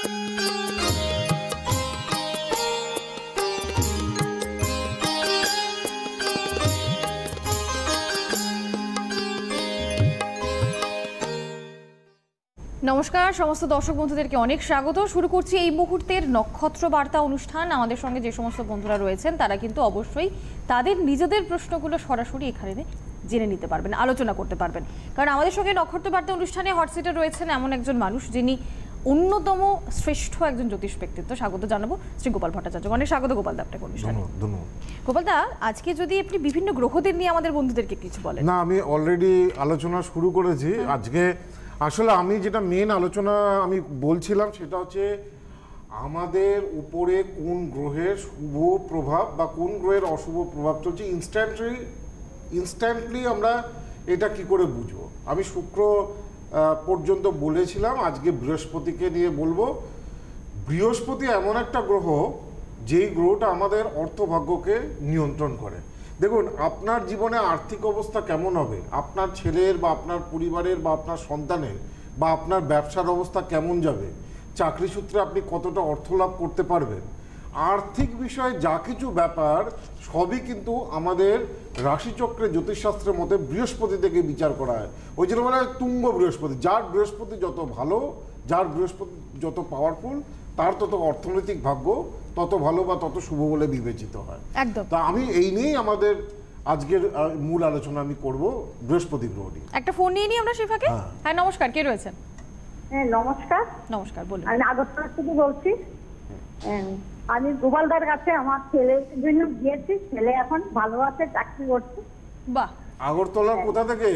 নমস্কার সমস্ত দর্শক বন্ধুদেরকে অনেক স্বাগত। শুরু করছি এই মুহূর্তের নক্ষত্র বার্তা অনুষ্ঠান। আমাদের সঙ্গে যে সমস্ত বন্ধুরা রয়েছেন তারা কিন্তু অবশ্যই তাদের নিজেদের প্রশ্নগুলো সরাসরি এখানে জেনে নিতে পারবেন, আলোচনা করতে পারবেন। কারণ আমাদের সঙ্গে নক্ষত্র বার্তা অনুষ্ঠানে হটসিটে রয়েছেন এমন একজন মানুষ যিনি অন্যতম শ্রেষ্ঠ একজন জ্যোতিষ ব্যক্তিত্ব। স্বাগত জানাবো শ্রী গোপাল ভট্টাচার্য। অনেক স্বাগত গোপাল দা আপনাকে অনুষ্ঠানে। গোপাল দা, আজকে যদি আপনি বিভিন্ন গ্রহদের নিয়ে আমাদের বন্ধুদেরকে কিছু বলেন। না, আমি অলরেডি আলোচনা শুরু করেছি। আজকে আসলে আমি যেটা মেন আলোচনা আমি বলছিলাম সেটা হচ্ছে আমাদের উপরে কোন গ্রহের শুভ প্রভাব বা কোন গ্রহের অশুভ প্রভাব চলছে ইনস্ট্যান্টলি আমরা এটা কি করে বুঝবো। আমি শুক্র পর্যন্ত বলেছিলাম, আজকে বৃহস্পতিকে নিয়ে বলবো। বৃহস্পতি এমন একটা গ্রহ যেই গ্রহটা আমাদের অর্থভাগ্যকে নিয়ন্ত্রণ করে। দেখুন, আপনার জীবনে আর্থিক অবস্থা কেমন হবে, আপনার ছেলের বা আপনার পরিবারের বা আপনার সন্তানের বা আপনার ব্যবসার অবস্থা কেমন যাবে, চাকরি সূত্রে আপনি কতটা অর্থ লাভ করতে পারবেন, আর্থিক বিষয়ে যা কিছু ব্যাপার সবই কিন্তু আমাদের রাশিচক্রে জ্যোতিষশাস্ত্রের মতে বৃহস্পতি থেকে বিচার করা হয়। ওই জন্য বলা হয় তুঙ্গ বৃহস্পতি। যার বৃহস্পতি যত ভালো, যার বৃহস্পতি যত পাওয়ারফুল, তার তত অর্থনৈতিক ভাগ্য তত ভালো বা তত শুভ বলে বিবেচিত হয়। একদম। তা আমি এই নিয়েই আমাদের আজকের মূল আলোচনা আমি করব বৃহস্পতি গ্রহ নিয়ে। একটা ফোন নিয়ে নিই আমরা শিফাকে। হ্যাঁ নমস্কার, কে রয়েছেন? হ্যাঁ নমস্কার। নমস্কার, বলুন। আমি আগরতলা থেকে বলছি। আমি গোপালদার কাছে আমার ছেলের জন্য গিয়েছি, ছেলে এখন ভালো আছে, চাকরি করছে। বাহ। আগরতলার কোথা থেকে?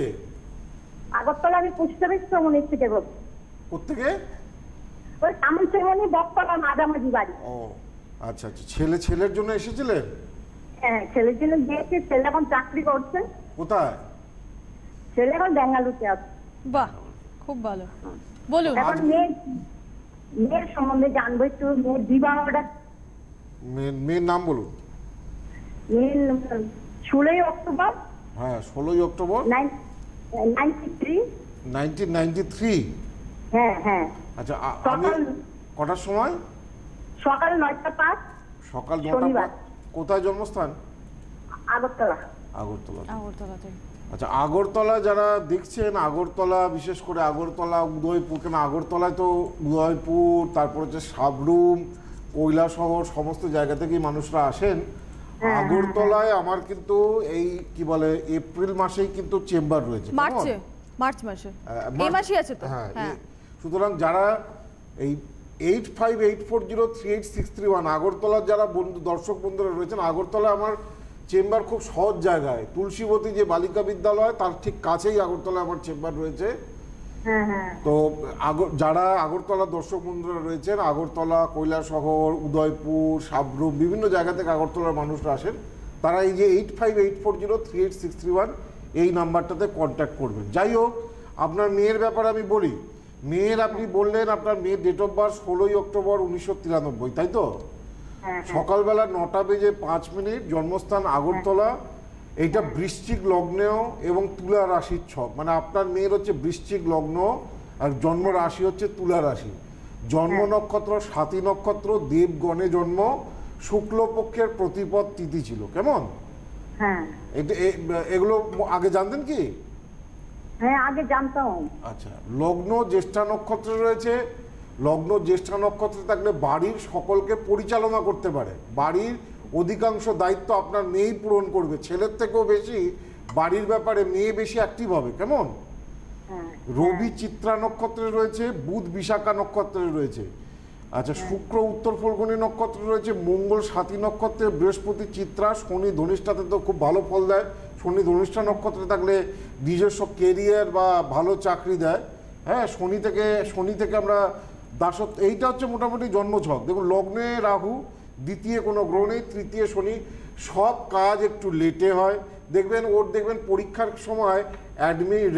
আগরতলা আমি পুষ্পবিশ্রমণির থেকে বলছি। কোত্থেকে? ওই কামনশ্রমণি বকতলা মাঝামাঝি বাড়ি। ও আচ্ছা আচ্ছা, ছেলের জন্য এসেছিলেন? হ্যাঁ, ছেলের জন্য গিয়েছি, ছেলে এখন চাকরি করছে। কোথায়? ছেলে এখন বেঙ্গালুরুতে আছে। বাহ, খুব ভালো, বলুন। এখন মেয়ের সম্বন্ধে জানবো একটু, মেয়ের বিবাহটা। মেয়ের নাম বলুন। মেয়ের 16 অক্টোবর। হ্যাঁ, 16 অক্টোবর 1993। হ্যাঁ হ্যাঁ। আচ্ছা, আমি কটার সময়? সকাল 9টা 5। সকাল 9টা। কোথায় জন্মস্থান? আগরতলা। আগরতলাতে। আচ্ছা, আগরতলা যারা দেখছেন, আগরতলা বিশেষ করে আগরতলা, উদয়পুর, কেন আগরতলায় তো উদয়পুর, তারপর হচ্ছে সাবরুম, কৈলাসহর সমস্ত জায়গা থেকেই মানুষরা আসেন। আগরতলায় আমার কিন্তু এই কি বলে এপ্রিল মাসেই কিন্তু চেম্বার রয়েছে। মার্চ মাসে এই মাসই আছে তো। হ্যাঁ, সুতরাং যারা এই 8584038631 আগরতলার যারা বন্ধু দর্শক বন্ধুরা রয়েছেন, আগরতলা আমার চেম্বার খুব সহজ জায়গায়, তুলসীবতী যে বালিকা বিদ্যালয় তার ঠিক কাছেই আগরতলা আমার চেম্বার রয়েছে। তো যারা আগরতলা দর্শক বন্ধুরা রয়েছেন, আগরতলা, কৈলাসহর, উদয়পুর, সাবরুম বিভিন্ন জায়গা থেকে আগরতলার মানুষরা আসেন, তারা এই যে 8584038631 এই নাম্বারটাতে কন্ট্যাক্ট করবেন। যাই হোক, আপনার মেয়ের ব্যাপারে আমি বলি। মেয়ের আপনি বললেন আপনার মেয়ের ডেট অফ বার্থ 16 অক্টোবর 1993, তাই তো? সকালবেলা 9:05 জন্মস্থান আগরতলা। এইটা বৃশ্চিক লগ্নেও এবং তুলা রাশির ছক, মানে আপনার মেয়ের হচ্ছে বৃশ্চিক লগ্ন আর জন্ম রাশি হচ্ছে তুলা রাশি। জন্ম নক্ষত্র স্বাতী নক্ষত্র, দেবগণে জন্ম, শুক্লপক্ষের প্রতিপদ তিথি ছিল। কেমন? এগুলো আগে জানতেন কি? হ্যাঁ, আগে জানতাম। আচ্ছা, লগ্ন জ্যেষ্ঠা নক্ষত্রে রয়েছে। লগ্ন জ্যেষ্ঠা নক্ষত্রে থাকলে বাড়ির সকলকে পরিচালনা করতে পারে। বাড়ির অধিকাংশ দায়িত্ব আপনার মেয়েই পূরণ করবে, ছেলের থেকেও বেশি বাড়ির ব্যাপারে মেয়ে বেশি অ্যাক্টিভ হবে। কেমন? রবি চিত্রা নক্ষত্রে রয়েছে, বুধ বিশাখা নক্ষত্রে রয়েছে। আচ্ছা, শুক্র উত্তর ফল্গুনী নক্ষত্রে রয়েছে, মঙ্গল স্বাতী নক্ষত্রে, বৃহস্পতি চিত্রা, শনি ধনিষ্ঠাতে তো খুব ভালো ফল দেয়। শনি ধনিষ্ঠা নক্ষত্রে থাকলে নিজস্ব কেরিয়ার বা ভালো চাকরি দেয়। হ্যাঁ, শনি থেকে আমরা দাসত্ব, এইটা হচ্ছে মোটামুটি জন্মছক। দেখুন, লগ্নে রাহু, দ্বিতীয় কোনো গ্রহ নেই, তৃতীয় শনি, সব কাজ একটু লেটে হয়। দেখবেন পরীক্ষার সময়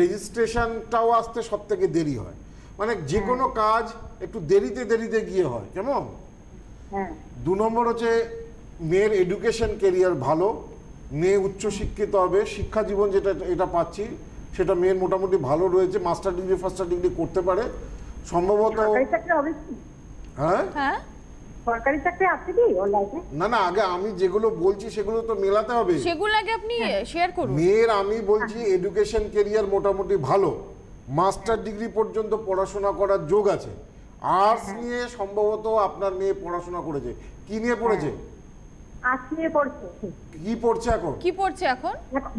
রেজিস্ট্রেশনটাও আসতে সব থেকে দেরি হয়। মানে যে কোনো কাজ একটু দেরিতে গিয়ে হয়। কেমন? 2 নম্বর হচ্ছে মেয়ের এডুকেশন কেরিয়ার ভালো, মেয়ে উচ্চশিক্ষিত হবে, শিক্ষা জীবন যেটা এটা পাচ্ছি সেটা মেয়ের মোটামুটি ভালো রয়েছে, মাস্টার ডিগ্রি ফার্স্টার ডিগ্রি করতে পারে সম্ভবত। হ্যাঁ হ্যাঁ, সরকারি চাকরি আছে কি ওর লাইফে? না না, আগে আমি যেগুলো বলছি সেগুলো তো মেলাতে হবে। সেগুলো আগে আপনি শেয়ার করুন। মেয়ের আমি বলছি এডুকেশন কেরিয়ার মোটামুটি ভালো, মাস্টার ডিগ্রি পর্যন্ত পড়াশোনা করার যোগ আছে। আর্টস নিয়ে সম্ভবত আপনার মেয়ে পড়াশোনা করেছে। কি নিয়ে পড়েছে? আর্টস নিয়ে পড়ছে। কি পড়ছে এখন? কি পড়ছে এখন?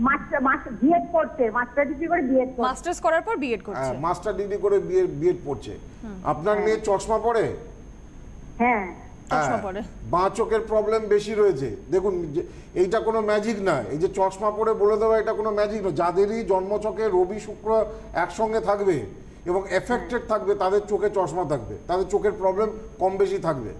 মাস্টার বিএড পড়ছে, মাস্টার ডিগ্রি করে বিএড করছে। মাস্টার্স করার পর বিএড করছে। মাস্টার ডিগ্রি করে বিএড পড়ছে। আপনার মেয়ে চশমা পড়ে? হ্যাঁ, চশমা পরে। বাঁ চোখের প্রবলেম বেশি রয়েছে। দেখুন এইটা কোনো ম্যাজিক না, এই যে চশমা পরে বলে দেওয়া এটা কোনো ম্যাজিক না। যাদেরই জন্মছকে রবি শুক্র একসঙ্গে থাকবে এবং এফেক্টেড থাকবে তাদের চোখে চশমা থাকবে, তাদের চোখের প্রবলেম কম বেশি থাকবে।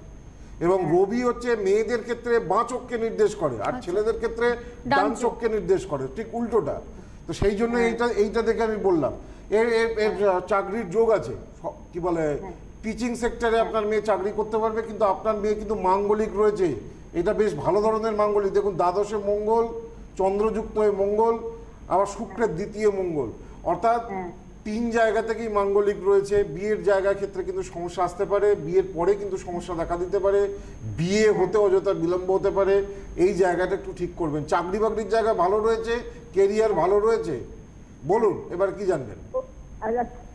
এবং রবি হচ্ছে মেয়েদের ক্ষেত্রে বাঁ চোখকে নির্দেশ করে, আর ছেলেদের ক্ষেত্রে ডান চোখকে নির্দেশ করে, ঠিক উল্টোটা। তো সেই জন্য এইটা দেখে আমি বললাম এর চাকরির যোগ আছে। কি বলে, টিচিং সেক্টরে আপনার মেয়ে চাকরি করতে পারবে। কিন্তু আপনার মেয়ে কিন্তু মাঙ্গলিক রয়েছে, এটা বেশ ভালো ধরনের মাঙ্গলিক। দেখুন দ্বাদশে মঙ্গল, চন্দ্রযুক্ত হয়ে মঙ্গল, আবার শুক্রের দ্বিতীয় মঙ্গল, অর্থাৎ 3 জায়গা থেকেই মাঙ্গলিক রয়েছে। বিয়ের জায়গার ক্ষেত্রে কিন্তু সমস্যা আসতে পারে, বিয়ের পরে কিন্তু সমস্যা দেখা দিতে পারে, বিয়ে হতে অযথা বিলম্ব হতে পারে। এই জায়গাটা একটু ঠিক করবেন। চাকরি বাকরির জায়গা ভালো রয়েছে, কেরিয়ার ভালো রয়েছে। বলুন এবার কি জানবেন?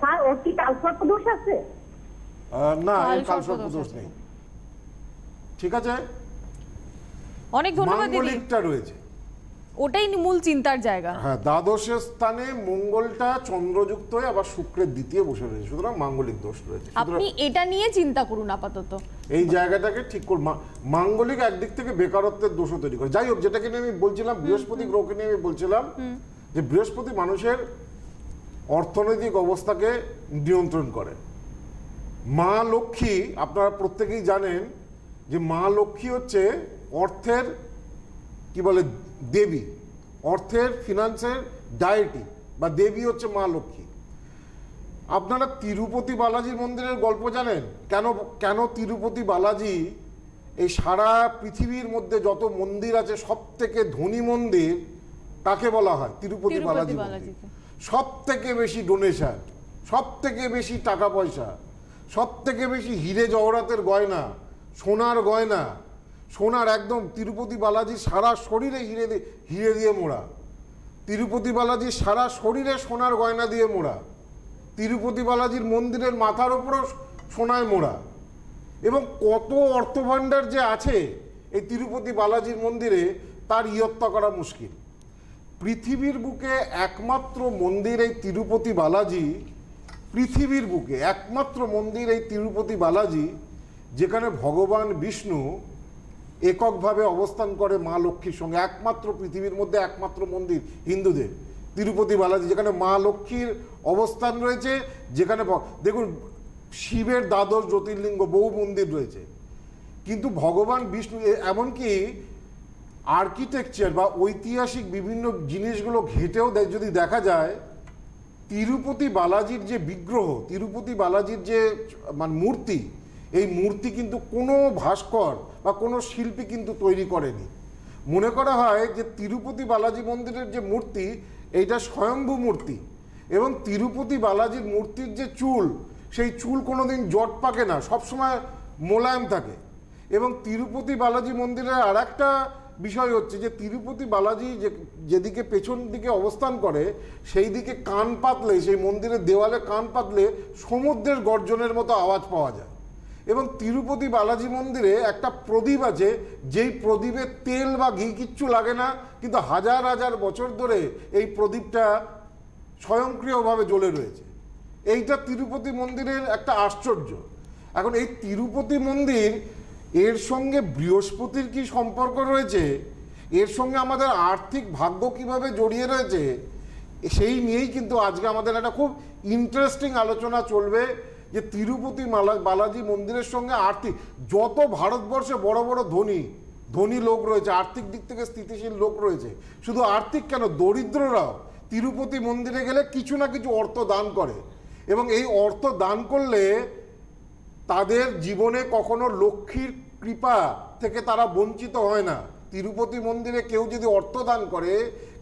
স্যার ওর কি কালসর্প দোষ আছে? না, এর কালসর্প কালসর্প দোষ দোষ আছে। নেই। ঠিক আছে, অনেক ধন্যবাদ দিদি। মাঙ্গলিকটা রয়েছে, ওটাই মূল চিন্তার জায়গা। হ্যাঁ, দ্বাদশের স্থানে মঙ্গলটা চন্দ্রযুক্ত হয়ে আবার শুক্রের দ্বিতীয় বসে রয়েছে, সুতরাং মাঙ্গলিক দোষ রয়েছে। আপনি এটা নিয়ে চিন্তা করুন আপাতত। এই জায়গাটাকে ঠিক করুন। মাঙ্গলিক একদিক থেকে বেকারত্বের দোষও তৈরি করে। যাই হোক, যেটাকে নিয়ে আমি বলছিলাম, বৃহস্পতি গ্রহকে নিয়ে আমি বলছিলাম যে বৃহস্পতি মানুষের অর্থনৈতিক অবস্থাকে নিয়ন্ত্রণ করে। মা লক্ষ্মী, আপনারা প্রত্যেকেই জানেন যে মা লক্ষ্মী হচ্ছে অর্থের কি বলে দেবী, অর্থের ফিনান্সের ডায়েটি বা দেবী হচ্ছে মা লক্ষ্মী। আপনারা তিরুপতি বালাজির মন্দিরের গল্প জানেন? কেন তিরুপতি বালাজি এই সারা পৃথিবীর মধ্যে যত মন্দির আছে সব থেকে ধনী মন্দির কাকে বলা হয়? তিরুপতি বালাজি মন্দির। সব থেকে বেশি ডোনেশন, সব থেকে বেশি টাকা পয়সা, সব থেকে বেশি হিরে জহরাতের গয়না, সোনার গয়না, সোনার একদম তিরুপতি বালাজির সারা শরীরে হিরে দিয়ে মোড়া, তিরুপতি বালাজির সারা শরীরে সোনার গয়না দিয়ে মোড়া, তিরুপতি বালাজির মন্দিরের মাথার উপরও সোনায় মোড়া। এবং কত অর্থভাণ্ডার যে আছে এই তিরুপতি বালাজির মন্দিরে তার ইয়ত্তা করা মুশকিল। পৃথিবীর বুকে একমাত্র মন্দির এই তিরুপতি বালাজি, পৃথিবীর বুকে একমাত্র মন্দির এই তিরুপতি বালাজি, যেখানে ভগবান বিষ্ণু এককভাবে অবস্থান করে মা লক্ষ্মীর সঙ্গে। একমাত্র পৃথিবীর মধ্যে একমাত্র মন্দির হিন্দুদের তিরুপতি বালাজি, যেখানে মা লক্ষ্মীর অবস্থান রয়েছে। যেখানে দেখুন শিবের দ্বাদশ জ্যোতির্লিঙ্গ, বহু মন্দির রয়েছে, কিন্তু ভগবান বিষ্ণু এমনকি আর্কিটেকচার বা ঐতিহাসিক বিভিন্ন জিনিসগুলো ঘেটেও যদি দেখা যায়, তিরুপতি বালাজির যে বিগ্রহ, তিরুপতি বালাজির যে মানে মূর্তি, এই মূর্তি কিন্তু কোনো ভাস্কর বা কোনো শিল্পী কিন্তু তৈরি করেনি। মনে করা হয় যে তিরুপতি বালাজি মন্দিরের যে মূর্তি, এইটা স্বয়ম্ভু মূর্তি। এবং তিরুপতি বালাজির মূর্তির যে চুল, সেই চুল কোনোদিন জট পাকে না, সবসময় মোলায়েম থাকে। এবং তিরুপতি বালাজি মন্দিরের আর একটা বিষয় হচ্ছে যে তিরুপতি বালাজি যেদিকে পেছন দিকে অবস্থান করে, সেই দিকে কান পাতলে, সেই মন্দিরের দেওয়ালে কান পাতলে সমুদ্রের গর্জনের মতো আওয়াজ পাওয়া যায়। এবং তিরুপতি বালাজি মন্দিরে একটা প্রদীপ আছে, যেই প্রদীপে তেল বা ঘি কিচ্ছু লাগে না, কিন্তু হাজার হাজার বছর ধরে এই প্রদীপটা স্বয়ংক্রিয়ভাবে জ্বলে রয়েছে। এইটা তিরুপতি মন্দিরের একটা আশ্চর্য। এখন এই তিরুপতি মন্দির, এর সঙ্গে বৃহস্পতির কি সম্পর্ক রয়েছে, এর সঙ্গে আমাদের আর্থিক ভাগ্য কিভাবে জড়িয়ে রয়েছে, সেই নিয়েই কিন্তু আজকে আমাদের একটা খুব ইন্টারেস্টিং আলোচনা চলবে। যে তিরুপতি বালাজি মন্দিরের সঙ্গে আর্থিক, যত ভারতবর্ষে বড় বড় ধনী লোক রয়েছে, আর্থিক দিক থেকে স্থিতিশীল লোক রয়েছে, শুধু আর্থিক কেন, দরিদ্ররাও তিরুপতি মন্দিরে গেলে কিছু না কিছু অর্থ দান করে। এবং এই অর্থ দান করলে তাদের জীবনে কখনো লক্ষ্মীর কৃপা থেকে তারা বঞ্চিত হয় না। তিরুপতি মন্দিরে কেউ যদি অর্থ দান করে,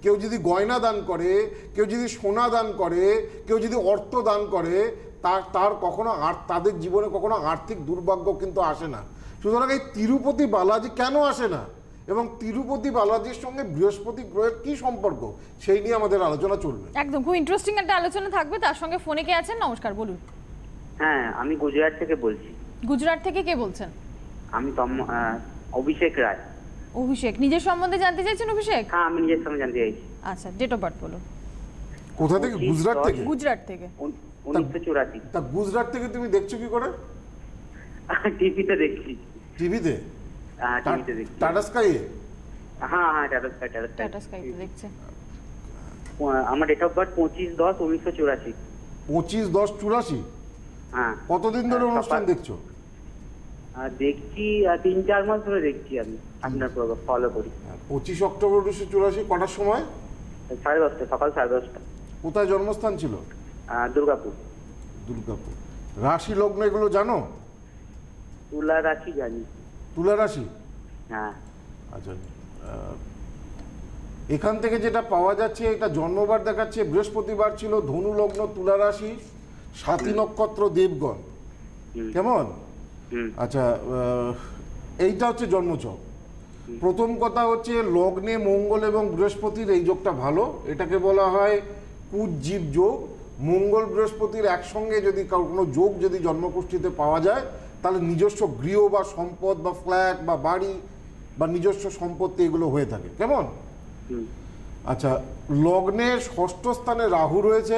কেউ যদি গয়না দান করে, কেউ যদি সোনা দান করে, কেউ যদি অর্থ দান করে, তার কখনো তাদের জীবনে কখনো আর্থিক দুর্ভাগ্য কিন্তু আসে না। সুতরাং এই তিরুপতি বালাজি কেন আসে না এবং তিরুপতি বালাজির সঙ্গে বৃহস্পতি গ্রহের কি সম্পর্ক, সেই নিয়ে আমাদের আলোচনা চলবে। একদম খুব ইন্টারেস্টিং একটা আলোচনা থাকবে। তার সঙ্গে ফোনে কে আছেন? নমস্কার, বলুন। হ্যাঁ, আমি গুজরাট থেকে বলছি। গুজরাট থেকে কে বলছেন? আমি অভিষেক রায়। অভিষেক, নিজের সম্বন্ধে জানতে চাইছেন অভিষেক? হ্যাঁ, আমি নিজের সঙ্গে জানতে চাইছি। আচ্ছা, ডেট অফ বার্থ বলুন। কোথা থেকে? গুজরাট থেকে? গুজরাট থেকে। 1984। তা গুজরাট থেকে তুমি দেখছো কি করে? টিভিতে দেখছি। টিভিতে? হ্যাঁ, টিভিতে দেখছি। Tata sky? হ্যাঁ, টাটা স্কাইতে দেখছে। আমার ডেট অফ বার্থ 25/10/1984। 25/10/84? হ্যাঁ। কতদিন ধরে অনুষ্ঠান দেখছো? দেখছি 3-4 মাস ধরে দেখছি। আমি আপনার ফলো করি। 25 অক্টোবর 1984, কটার সময়? 10:30, সকাল 10:30। কোথায় জন্মস্থান ছিল? দুর্গাপুর। দুর্গাপুর। রাশি লগ্ন এগুলো জানো? তুলা রাশি জানি। তুলা রাশি? হ্যাঁ। আচ্ছা, এখান থেকে যেটা পাওয়া যাচ্ছে, এটা জন্মবার দেখাচ্ছে বৃহস্পতিবার ছিল, ধনু লগ্ন, তুলা রাশি, সাতী নক্ষত্র, দেবগণ। কেমন? আচ্ছা, এইটা হচ্ছে জন্মছক। প্রথম কথা হচ্ছে লগ্নে মঙ্গল এবং বৃহস্পতির এই যোগটা ভালো, এটাকে বলা হয় কুজ্জীব যোগ। মঙ্গল বৃহস্পতির একসঙ্গে যদি কোনো যোগ যদি জন্মকুষ্ঠিতে পাওয়া যায়, তাহলে নিজস্ব গৃহ বা সম্পদ বা ফ্ল্যাট বা বাড়ি বা নিজস্ব সম্পত্তি এগুলো হয়ে থাকে। কেমন? আচ্ছা, লগ্নের ষষ্ঠ স্থানে রাহু রয়েছে,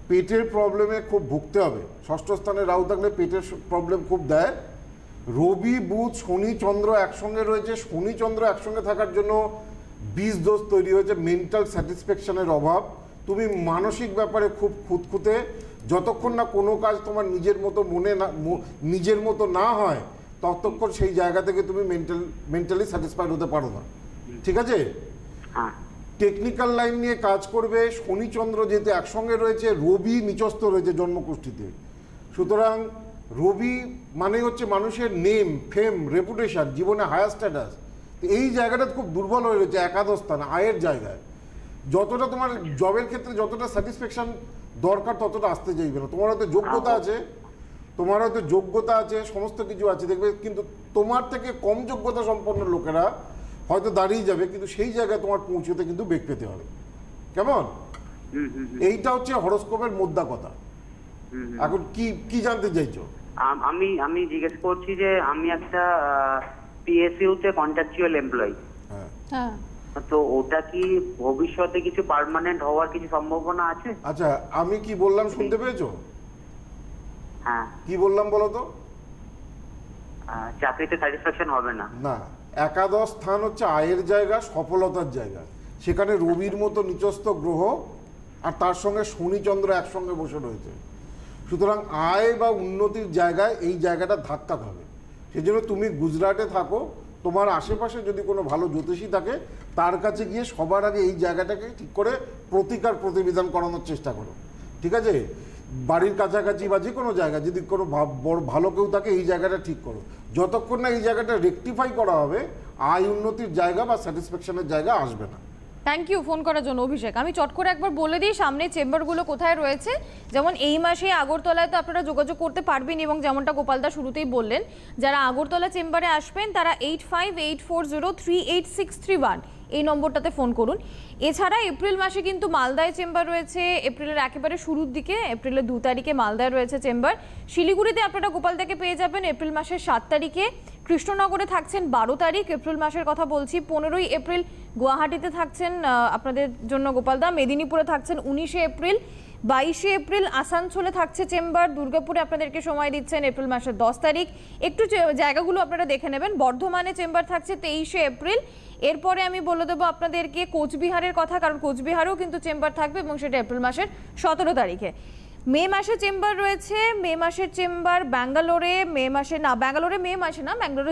পেটের প্রবলেমে খুব ভুগতে হবে। ষষ্ঠ স্থানে রাহু থাকলে পেটের প্রবলেম খুব দেয়। রবি, বুধ, শনি, চন্দ্র একসঙ্গে রয়েছে। শনি চন্দ্র একসঙ্গে থাকার জন্য বীজ দোষ তৈরি হয়েছে, মেন্টাল স্যাটিসফ্যাকশনের অভাব। তুমি মানসিক ব্যাপারে খুব খুঁতখুঁতে, যতক্ষণ না কোনো কাজ তোমার নিজের মতো না হয় ততক্ষণ সেই জায়গা থেকে তুমি মেন্টালি স্যাটিসফাইড হতে পারো না। ঠিক আছে? টেকনিক্যাল লাইন নিয়ে কাজ করবে। শনিচন্দ্র যেহেতু একসঙ্গে রয়েছে, রবি নিচস্থ রয়েছে জন্মকুষ্ঠিতে, সুতরাং রবি মানে হচ্ছে মানুষের নেম, ফেম, রেপুটেশন, জীবনে হায়ার স্ট্যাটাস। এই জায়গাটা খুব দুর্বল হয়ে রয়েছে একাদশ স্থানে, আয়ের জায়গায়। যতটা তোমার জবের ক্ষেত্রে যতটা স্যাটিসফ্যাকশন দরকার ততটা আসতে চাইবে না। তোমার হয়তো যোগ্যতা আছে, সমস্ত কিছু আছে, দেখবে কিন্তু তোমার থেকে কম যোগ্যতা সম্পন্ন লোকেরা হয়তো দাঁড়িয়ে যাবে, কিন্তু সেই জায়গায় তোমার পৌঁছতে কিন্তু বেগ পেতে হবে। কেমন? এইটা হচ্ছে হরোস্কোপের মোদ্দা কথা। এখন কি জানতে চাইছো? আমি জিজ্ঞেস করছি যে আমি একটা পিএসইউ তে কন্ট্রাকচুয়াল এমপ্লয়ি। হ্যাঁ। তো ওটা কি ভবিষ্যতে কিছু পার্মানেন্ট হওয়ার কিছু সম্ভাবনা আছে? আচ্ছা, আমি কি বললাম শুনতে পেয়েছো? হ্যাঁ। কি বললাম বলো তো? চাকরিতে স্যাটিসফ্যাকশন হবে না। না, একাদশ স্থান হচ্ছে আয়ের জায়গা, সফলতার জায়গা। সেখানে রবির মতো নিচস্থ গ্রহ আর তার সঙ্গে শনিচন্দ্র একসঙ্গে বসে রয়েছে। সুতরাং আয় বা উন্নতির জায়গায় এই জায়গাটা ধাক্কা খাবে। সেজন্য তুমি গুজরাটে থাকো, তোমার আশেপাশে যদি কোনো ভালো জ্যোতিষী থাকে তার কাছে গিয়ে সবার আগে এই জায়গাটাকে ঠিক করে প্রতিকার প্রতিবিধান করানোর চেষ্টা করো। ঠিক আছে? বাড়ির কাছাকাছি বা যে কোনো জায়গা যদি কোনো ভালো কেউ থাকে এই জায়গাটা ঠিক করো। যতক্ষণ না এই জায়গাটা রেকটিফাই করা হবে, আয় উন্নতির জায়গা বা স্যাটিসফ্যাকশনের জায়গা আসবে না। থ্যাংক ইউ ফোন করার জন্য অভিষেক। আমি চট করে একবার বলে দিই সামনে চেম্বারগুলো কোথায় রয়েছে। যেমন এই মাসে আগরতলায় তো আপনারা যোগাযোগ করতে পারবেন, এবং যেমনটা গোপালদা শুরুতেই বললেন, যারা আগরতলা চেম্বারে আসবেন তারা 8584038631 এই নম্বরটাতে ফোন করুন। এছাড়া এপ্রিল মাসে কিন্তু মালদায় চেম্বার রয়েছে, এপ্রিলের একেবারে শুরুর দিকে, এপ্রিলের 2 তারিখে মালদায় রয়েছে চেম্বার। শিলিগুড়িতে আপনারা গোপালদাকে পেয়ে যাবেন এপ্রিল মাসের 7 তারিখে। কৃষ্ণনগরে থাকছেন 12 তারিখ এপ্রিল মাসের কথা বলছি। 15ই এপ্রিল গুয়াহাটিতে থাকছেন আপনাদের জন্য গোপালদা। মেদিনীপুরে থাকছেন 19শে এপ্রিল। 22শে এপ্রিল আসানসোলে থাকছে চেম্বার। দুর্গাপুরে আপনাদেরকে সময় দিচ্ছেন এপ্রিল মাসের 10 তারিখ। একটু জায়গাগুলো আপনারা দেখে নেবেন। বর্ধমানে চেম্বার থাকছে 23শে এপ্রিল। এরপরে আমি বলে দেবো আপনাদেরকে কোচবিহারের কথা, কারণ কোচবিহারেও কিন্তু চেম্বার থাকবে এবং সেটা এপ্রিল মাসের 17 তারিখে। মে মাসে চেম্বার রয়েছে, মে মাসের চেম্বার ব্যাঙ্গালোরে, ব্যাঙ্গালোরে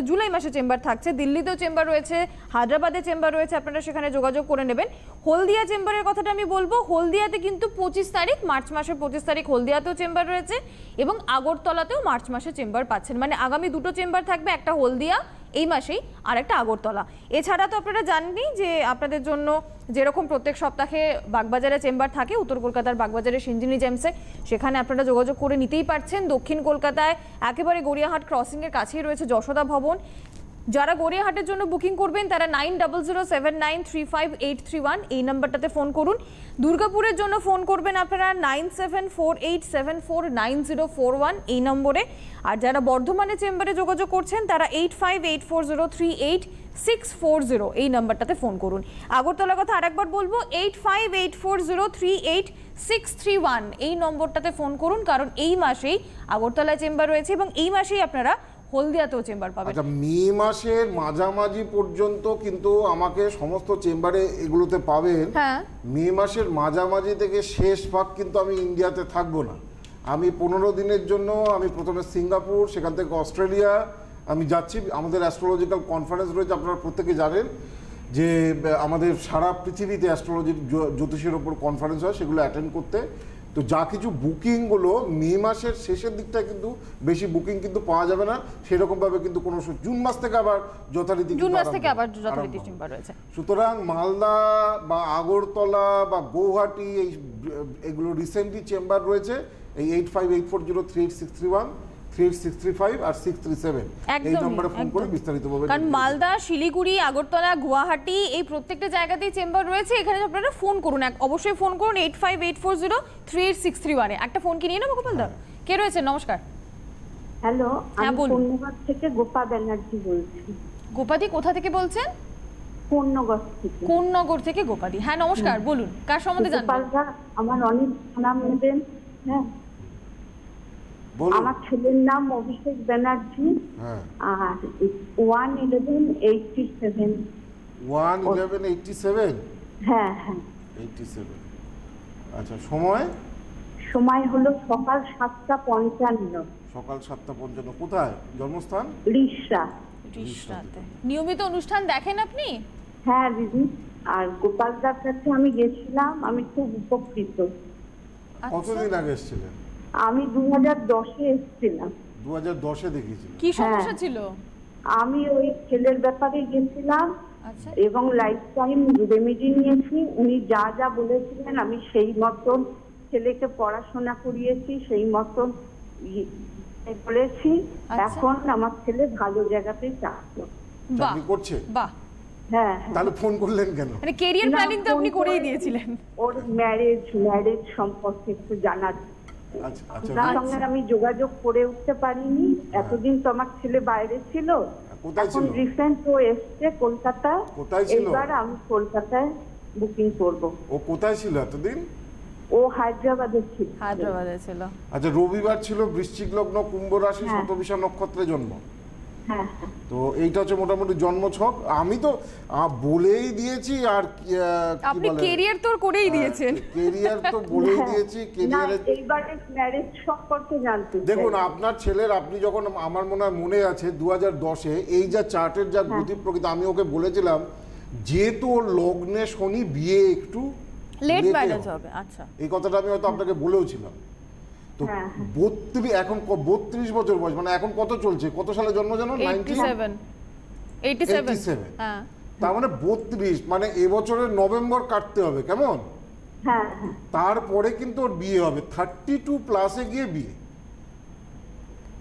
জুলাই মাসে চেম্বার থাকছে। দিল্লিতেও চেম্বার রয়েছে, হায়দ্রাবাদে চেম্বার রয়েছে, আপনারা সেখানে যোগাযোগ করে নেবেন। হলদিয়া চেম্বারের কথাটা আমি বলবো, হলদিয়াতে কিন্তু 25 তারিখ, মার্চ মাসের 25 তারিখ হলদিয়াতেও চেম্বার রয়েছে, এবং আগরতলাতেও মার্চ মাসে চেম্বার পাচ্ছেন। মানে আগামী দুটো চেম্বার থাকবে, একটা হলদিয়া এই মাসেই আর একটা আগরতলা। এছাড়া তো আপনারা জানেনই যে আপনাদের জন্য যেরকম প্রত্যেক সপ্তাহে বাগবাজারে চেম্বার থাকে, উত্তর কলকাতার বাগবাজারে সিঞ্জিনি জেমসে, সেখানে আপনারা যোগাযোগ করে নিতেই পারছেন। দক্ষিণ কলকাতায় একেবারে গড়িয়াহাট ক্রসিংয়ের কাছেই রয়েছে যশোদা ভবন। যারা গড়িয়াহাটের জন্য বুকিং করবেন তারা 9007935831 এই নাম্বারটাতে ফোন করুন। দুর্গাপুরের জন্য ফোন করবেন আপনারা 9748749041 এই নম্বরে। আর যারা বর্ধমানে চেম্বারে যোগাযোগ করছেন তারা 8584038640 এই নাম্বারটাতে ফোন করুন। আগরতলার কথা আরেকবার বলবো, 8584038631 এই নম্বরটাতে ফোন করুন, কারণ এই মাসেই আগরতলায় চেম্বার রয়েছে এবং এই মাসেই আপনারা হলদিয়াতেও চেম্বার পাবেন। আচ্ছা, মে মাসের মাঝামাঝি পর্যন্ত কিন্তু আমাকে সমস্ত চেম্বারে এগুলোতে পাবেন। হ্যাঁ, মে মাসের মাঝামাঝি থেকে শেষ ভাগ কিন্তু আমি ইন্ডিয়াতে থাকবো না। আমি 15 দিনের জন্য আমি প্রথমে সিঙ্গাপুর, সেখান থেকে অস্ট্রেলিয়া আমি যাচ্ছি। আমাদের অ্যাস্ট্রোলজিক্যাল কনফারেন্স রয়েছে, আপনারা প্রত্যেকে জানেন যে আমাদের সারা পৃথিবীতে অ্যাস্ট্রোলজির জ্যোতিষের ওপর কনফারেন্স হয়, সেগুলো অ্যাটেন্ড করতে। তো যা কিছু বুকিংগুলো মে মাসের শেষের দিকটা কিন্তু বেশি বুকিং কিন্তু পাওয়া যাবে না সেরকমভাবে, কিন্তু কোনো জুন মাস থেকে আবার যথারীতি চেম্বার রয়েছে। সুতরাং মালদা বা আগরতলা বা গৌহাটি এগুলো রিসেন্টলি চেম্বার রয়েছে। এই 8584038631, 3635 আর 637 এই নম্বরে ফোন করে বিস্তারিতভাবে। কারণ মালদা, শিলিগুড়ি, আগরতলা, গুয়াহাটি এই প্রত্যেকটা জায়গাতেই চেম্বার রয়েছে। এখানে আপনারা ফোন করুন, অবশ্যই ফোন করুন 8584038631 একটা ফোন কি নিয়ে নেবো। গোপাল দা কে রয়েছে? নমস্কার। হ্যালো, হ্যাঁ, আমি বলুন। পূর্ণগড় থেকে গোপা ব্যানার্জি বলছি। গোপাদি কোথা থেকে বলছেন? পূর্ণগড় থেকে। কোন্নগর থেকে গোপাদি। হ্যাঁ নমস্কার, বলুন কার সম্বন্ধে জানবেন? গোপালদা, আমার অনেক নাম নেবেন। হ্যাঁ, আমার ছেলের নাম অভিষেক ব্যানার্জি। আর 11187। 11187? হ্যাঁ হ্যাঁ 87। আচ্ছা, সময়? সময় হলো সকাল 7:55। সকাল 7:55। কোথায় জন্মস্থান? রিষড়া। রিষড়াতে। নিয়মিত অনুষ্ঠান দেখেন আপনি? হ্যাঁ দিদি, আর গোপালদার কাছে আমি গেছিলাম, আমি খুব উপকৃত। কতদিন আগে এসেছিলেন? আমি 2010-এ এসেছিলাম। 2010-এ দেখিয়েছিলেন? কি সমস্যা ছিল? আমি ওই ছেলের ব্যাপারে গেছিলাম। আচ্ছা, এবং লাইফ টাইম রেমেডি নিয়েছি। উনি যা যা বলেছিলেন আমি সেই মতন ছেলেকে পড়াশোনা করিয়েছি, সেই মতন বলেছি। এখন আমার ছেলে ভালো জায়গাতেই চাকরি করছে। বাহ, হ্যাঁ। তাহলে ফোন করলেন কেন? মানে ক্যারিয়ার প্ল্যানিং তো আপনি করেই দিয়েছিলেন। ওর ম্যারেজ সম্পর্কে একটু জানার। আচ্ছা আচ্ছা, তার সঙ্গে আমি যোগাযোগ করে উঠতে পারিনি। এতদিন তো আমার ছেলে বাইরে ছিল। এখন রিসেন্ট ও এসছে কলকাতা। কোথায় ছিল? এবার আমি কলকাতায় বুকিং করব। ও কোথায় ছিল এতদিন? ও হায়দ্রাবাদে ছিল। হায়দ্রাবাদে ছিল। আচ্ছা, রবিবার ছিল, বৃশ্চিক লগ্ন, কুম্ভ রাশি, শতবিশা নক্ষত্রে জন্ম। হ্যাঁ, তো এইটা হচ্ছে মোটামুটি জন্ম ছক। আমি তো বলেই দিয়েছি। আর আপনি ক্যারিয়ার তো করেই দিয়েছেন। ক্যারিয়ার তো বলেই দিয়েছি। ক্যারিয়ারে এইবারে ম্যারেজ সম্পর্কে জানতে চাই। দেখুন, আপনার ছেলের, আপনি যখন, আমার মনে হয় মনে আছে 2010-এ এই যা চার্টের যা গতি প্রকৃতি, আমি ওকে বলেছিলাম যেহেতু ওর লগ্নে শনি, বিয়ে একটু লেট ম্যারেজ হবে। আচ্ছা, এই কথাটা আমি হয়তো আপনাকে বলেওছিলাম। তো 32, এখন 32 বছর বয়স, মানে এখন কত চলছে, কত সালে জন্ম জানো? 87। হ্যাঁ, তার মানে 32, মানে এবছরের নভেম্বর কাটতে হবে, কেমন? হ্যাঁ, তারপরে কিন্তু ওর বিয়ে হবে, 32 প্লাসে গিয়ে বিয়ে।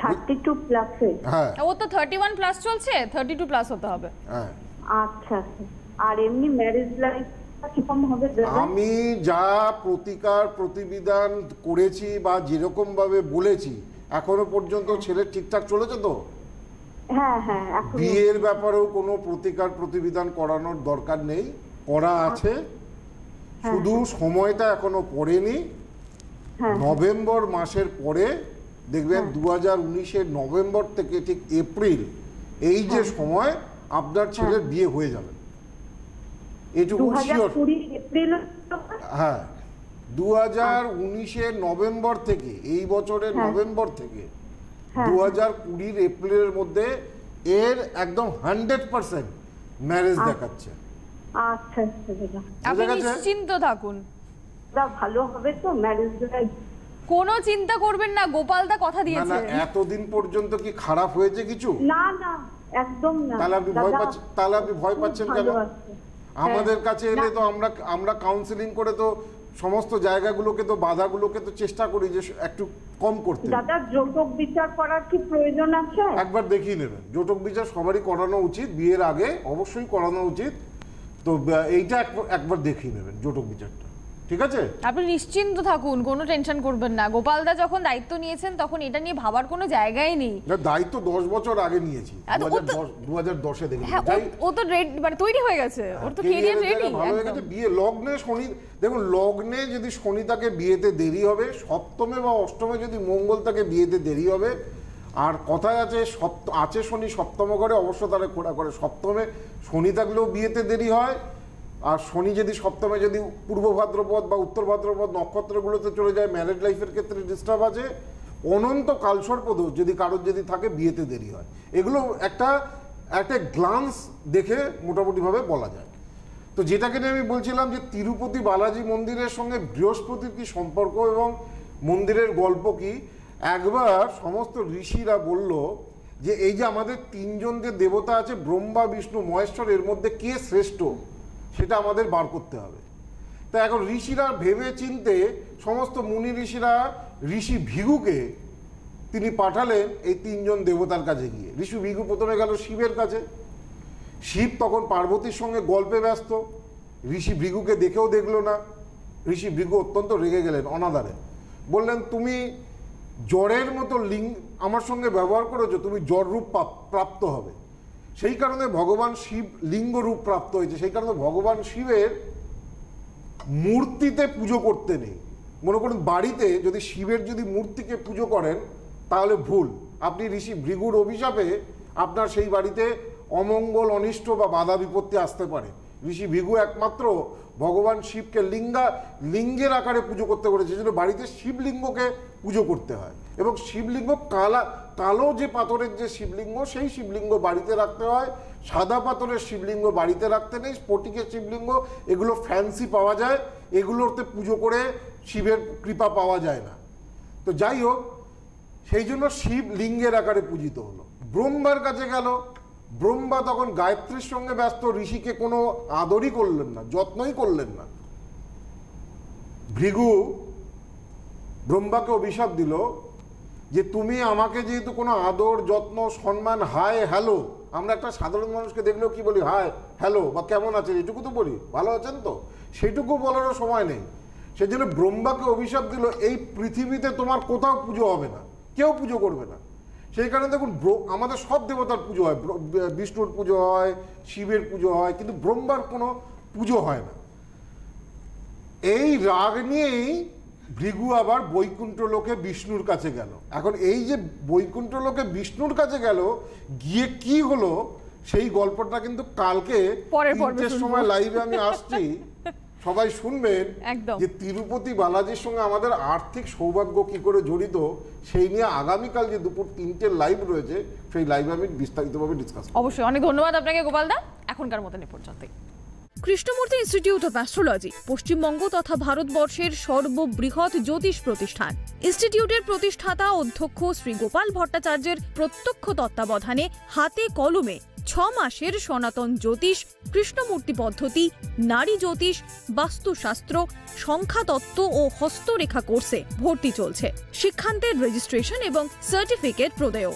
32 প্লাসে? হ্যাঁ, ও তো 31 প্লাস চলছে, 32 প্লাস হতে হবে। হ্যাঁ। আচ্ছা, আর এমনি ম্যারেজ লাইফ কিরকম হবে? আমি যা প্রতিবিধান করেছি বা যেরকম ভাবে বলেছি এখনো পর্যন্ত ছেলে ঠিকঠাক চলেছে তো? হ্যাঁ, বিয়ের ব্যাপারেও কোনো প্রতিবিধান করানোর দরকার নেই, করা আছে, শুধু সময়টা এখনো পড়েনি। নভেম্বর মাসের পরে দেখবেন 2019-এর নভেম্বর থেকে ঠিক এপ্রিল, এই যে সময় আপনার ছেলের বিয়ে হয়ে যাবে, এটুকু শিওর। হ্যাঁ, 2019-এর নভেম্বর থেকে, এই বছরের নভেম্বর থেকে 2020-এর এপ্রিলের মধ্যে এর একদম 100% ম্যারেজ দেখাচ্ছে। আচ্ছা, আপনি নিশ্চিন্ত থাকুন, ভালো হবে তো ম্যারেজ লাইফ। কোনো চিন্তা করবেন না, গোপালদা কথা দিয়েছে। না, এতদিন পর্যন্ত কি খারাপ হয়েছে কিছু? না, একদম না। তাহলে আপনি ভয় পাচ্ছেন কেন? আমাদের কাছে এলে তো আমরা কাউন্সিলিং করে তো সমস্ত জায়গাগুলোকে তো বাধাগুলোকে তো চেষ্টা করি যে একটু কম করতে। দাদা যৌতুক বিচার করার কি প্রয়োজন আছে? একবার দেখিয়ে নেবেন, যৌতুক বিচার সবারই করানো উচিত, বিয়ের আগে অবশ্যই করানো উচিত। তো এইটা একবার দেখিয়ে নেবেন যৌতুক বিচারটা, ঠিক আছে? আপনি নিশ্চিন্ত থাকুন, কোনো টেনশন করবেন না। গোপালদা যখন দায়িত্ব নিয়েছেন তখন এটা নিয়ে ভাবার কোনো জায়গাই নেই। দায়িত্ব 10 বছর আগে নিয়েছি, 2010-এ দেখেছি। ও তো মানে তৈরি হয়ে গেছে, ওর তো ক্যারিয়ার রেডি, ভালো হয়ে গেছে। বিয়ে লগ্নে শনি, দেখুন লগ্নে যদি শনি তাকে বিয়েতে দেরি হবে, সপ্তমে বা অষ্টমে যদি মঙ্গল তাকে বিয়েতে দেরি হবে। আর কথায় আছে শনি সপ্তম ঘরে অবশ্য তারা খোঁড়া করে, সপ্তমে শনি থাকলেও বিয়েতে দেরি হয়। আর শনি যদি সপ্তমে যদি পূর্ব ভাদ্রপদ বা উত্তর ভাদ্রপদ নক্ষত্রগুলোতে চলে যায়, ম্যারেজ লাইফের ক্ষেত্রে ডিস্টার্ব আছে। অনন্ত কালসর্প যদি কারোর যদি থাকে বিয়েতে দেরি হয়। এগুলো একটা গ্লান্স দেখে মোটামুটিভাবে বলা যায়। তো যেটাকে নিয়ে আমি বলছিলাম যে তিরুপতি বালাজি মন্দিরের সঙ্গে বৃহস্পতির কি সম্পর্ক এবং মন্দিরের গল্প কি। একবার সমস্ত ঋষিরা বলল যে এই যে আমাদের 3 জন যে দেবতা আছে ব্রহ্মা বিষ্ণু মহেশ্বর, এর মধ্যে কে শ্রেষ্ঠ সেটা আমাদের বার করতে হবে। তা এখন ঋষিরা ভেবে চিনতে সমস্ত মুনি ঋষিরা ঋষি ভৃগুকে তিনি পাঠালেন এই 3 জন দেবতার কাছে গিয়ে। ঋষি ভৃগু প্রথমে গেল শিবের কাছে। শিব তখন পার্বতীর সঙ্গে গল্পে ব্যস্ত, ঋষি ভৃগুকে দেখেও দেখলো না। ঋষি ভৃগু অত্যন্ত রেগে গেলেন অনাদারে, বললেন তুমি জ্বরের মতো আমার সঙ্গে ব্যবহার করেছো, তুমি জ্বর রূপ প্রাপ্ত হবে। সেই কারণে ভগবান শিব লিঙ্গ রূপ প্রাপ্ত হয়েছে। সেই কারণে ভগবান শিবের মূর্তিতে পুজো করতে নেই। মনে করুন বাড়িতে যদি শিবের যদি মূর্তিকে পুজো করেন তাহলে ভুল। আপনি ঋষি ভৃগুর অভিশাপে আপনার সেই বাড়িতে অমঙ্গল অনিষ্ট বা বাধা বিপত্তি আসতে পারে। ঋষি ভৃগু একমাত্র ভগবান শিবকে লিঙ্গের আকারে পুজো করতে বলেছে, সেজন্য বাড়িতে শিবলিঙ্গকে পুজো করতে হয়। এবং শিবলিঙ্গ কালো যে পাথরের যে শিবলিঙ্গ, সেই শিবলিঙ্গ বাড়িতে রাখতে হয়। সাদা পাথরের শিবলিঙ্গ বাড়িতে রাখতে নেই। স্ফটিকের শিবলিঙ্গ এগুলো ফ্যান্সি পাওয়া যায়, এগুলোতে পুজো করে শিবের কৃপা পাওয়া যায় না। তো যাই হোক, সেই জন্য শিব লিঙ্গের আকারে পূজিত হলো। ব্রহ্মার কাছে গেল, ব্রহ্মা তখন গায়ত্রীর সঙ্গে ব্যস্ত, ঋষিকে কোনো আদরই করলেন না, যত্নই করলেন না। ভৃগু ব্রহ্মাকে অভিশাপ দিল যে তুমি আমাকে যেহেতু কোনো আদর যত্ন সম্মান হাই হ্যালো, আমরা একটা সাধারণ মানুষকে দেখলেও কি বলি হাই হ্যালো বা কেমন আছেন, এটুকু তো বলি, ভালো আছেন তো, সেটুকু বলারও সময় নেই। সেজন্য ব্রহ্মাকে অভিশাপ দিল এই পৃথিবীতে তোমার কোথাও পুজো হবে না, কেউ পুজো করবে না। সেই কারণে দেখুন আমাদের সব দেবতার পুজো হয়, বিষ্ণুর পুজো হয়, শিবের পুজো হয়, কিন্তু ব্রহ্মার কোনো পুজো হয় না। এই রাগ নিয়েই ভৃগু আবার বৈকুণ্ঠ লোকে বিষ্ণুর কাছে গেল। এখন এই যে বৈকুণ্ঠ লোকে বিষ্ণুর কাছে গেল, গিয়ে কি হলো সেই গল্পটা কিন্তু কালকে 3টের সময় লাইভে আমি আসছি, সবাই শুনবেন যে তিরুপতি বালাজির সঙ্গে আমাদের আর্থিক সৌভাগ্য কি করে জড়িত, সেই নিয়ে আগামীকাল যে দুপুর 3টের লাইভ রয়েছে, সেই লাইভে আমি বিস্তারিতভাবে ডিসকাস করব। অবশ্যই। অনেক ধন্যবাদ আপনাকে গোপালদা, এখনকার মতন এ পর্যন্তই। Krishnamurthy institute of astrology Paschimbanga তথা ভারতবর্ষের সর্ববৃহৎ জ্যোতিষ প্রতিষ্ঠান। ইনস্টিটিউটের প্রতিষ্ঠাতা অধ্যক্ষ শ্রী গোপাল ভট্টাচার্যের প্রত্যক্ষ তত্ত্বাবধানে হাতে কলমে 6 মাসের সনাতন জ্যোতিষ, কৃষ্ণমূর্তি পদ্ধতি, নারী জ্যোতিষ, বাস্তুশাস্ত্র, সংখ্যাতত্ত্ব ও হস্তরেখা কোর্সে ভর্তি চলছে। শিক্ষান্তের রেজিস্ট্রেশন এবং সার্টিফিকেট প্রদেয়।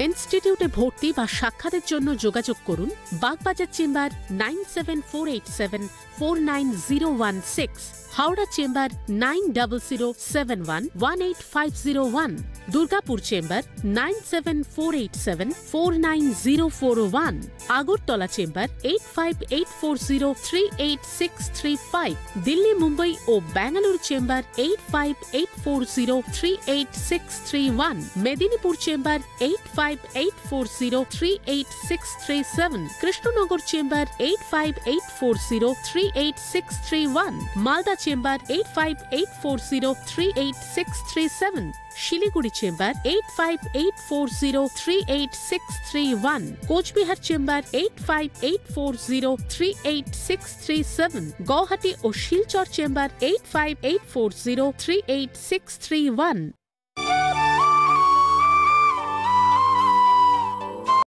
ইনস্টিটিউটে ভর্তি বা সাক্ষাতের জন্য যোগাযোগ করুন Bagbazar chamber 9748749016, Howrah chamber 9007118501, Durgapur chamber 9748749041, Agartala chamber 8584038635, Delhi, Mumbai ও Bengaluru chamber 8584038631, Medinipur chamber 8584038637, Krishnanagar chamber 8584038631, Malda chamber 8584038637, Siliguri chamber 8584038631, Coochbehar chamber 8584038637, Guwahati ও শিলচর চেম্বার 8584038631।